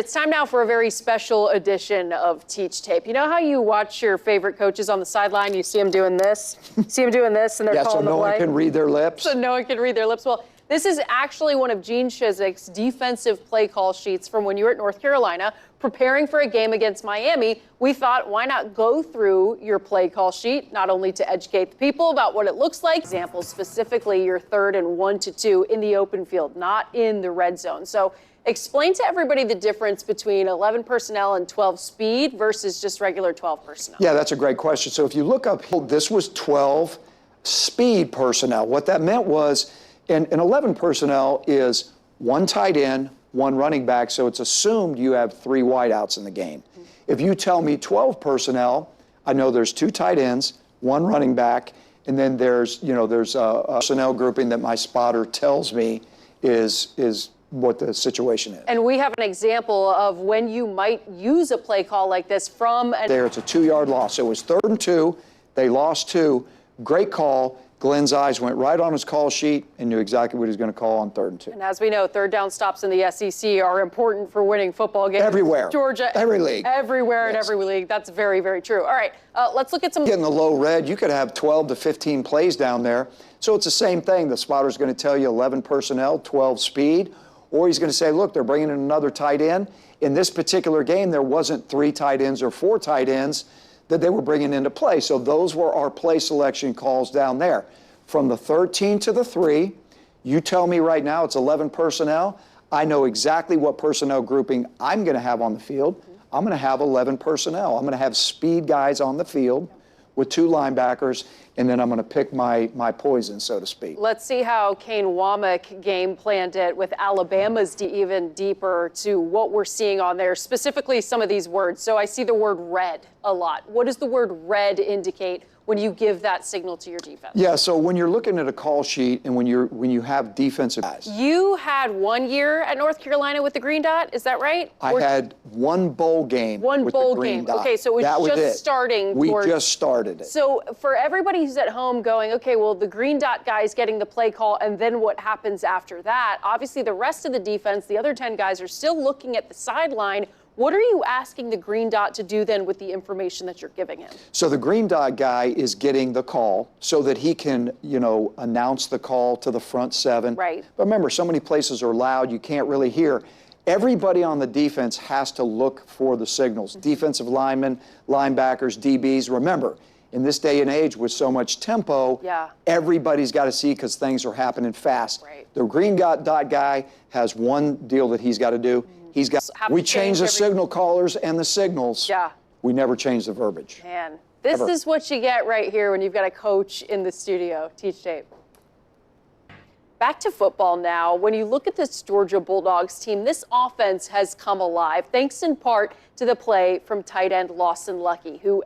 it's time now for a very special edition of Teach Tape. You know how you watch your favorite coaches on the sideline, you see them doing this, and they're calling the play? So no one can read their lips? So no one can read their lips. Well, this is actually one of Gene Chizik's defensive play call sheets from when you were at North Carolina, preparing for a game against Miami. We thought, why not go through your play call sheet, not only to educate the people about what it looks like, examples specifically your 3rd and 1-2 in the open field, not in the red zone. So explain to everybody the difference between 11 personnel and 12 speed versus just regular 12 personnel. Yeah, that's a great question. So if you look up, this was 12 speed personnel. What that meant was, and 11 personnel is 1 tight end, 1 running back, so it's assumed you have 3 wideouts in the game. Mm-hmm. If you tell me 12 personnel, I know there's 2 tight ends, 1 running back, and then there's a personnel grouping that my spotter tells me is what the situation is. And we have an example of when you might use a play call like this from there, it's a 2-yard loss. So it was 3rd and 2, they lost 2, great call. Glenn's eyes went right on his call sheet and knew exactly what he was going to call on 3rd and 2. And as we know, 3rd down stops in the SEC are important for winning football games. Everywhere. Georgia. Every league. Everywhere. Yes. In every league. That's very, very true. All right, let's look at some. In the low red, you could have 12 to 15 plays down there. So it's the same thing. The spotter's going to tell you 11 personnel, 12 speed, or he's going to say, look, they're bringing in another tight end. In this particular game, there wasn't 3 tight ends or 4 tight ends that they were bringing into play. So those were our play selection calls down there. From the 13 to the 3, you tell me right now it's 11 personnel. I know exactly what personnel grouping I'm going to have on the field. I'm going to have 11 personnel. I'm going to have speed guys on the field with 2 linebackers, and then I'm going to pick my poison, so to speak. Let's see how Kane Womack game planned it with Alabama's even deeper to what we're seeing on there, specifically some of these words. So I see the word red a lot. What does the word red indicate when you give that signal to your defense? Yeah, so when you're looking at a call sheet and when you have defensive guys. You had 1 year at North Carolina with the green dot, is that right? I had 1 bowl game with the green dot. Okay, so it was just starting. We just started it. So for everybody who's at home going, okay, well, the green dot guy is getting the play call, and then what happens after that? Obviously, the rest of the defense, the other 10 guys, are still looking at the sideline. What are you asking the green dot to do then with the information that you're giving him? So the green dot guy is getting the call so that he can, announce the call to the front 7. Right. But remember, so many places are loud, you can't really hear. Everybody on the defense has to look for the signals. Mm-hmm. Defensive linemen, linebackers, DBs. Remember, in this day and age with so much tempo, everybody's got to see because things are happening fast. Right. The green dot guy has one deal that he's got to do. We change the signal callers and the signals. Yeah. We never change the verbiage. Man, this is what you get right here when you've got a coach in the studio. Teach Tape. Back to football now. When you look at this Georgia Bulldogs team, this offense has come alive, thanks in part to the play from tight end Lawson Lucky, who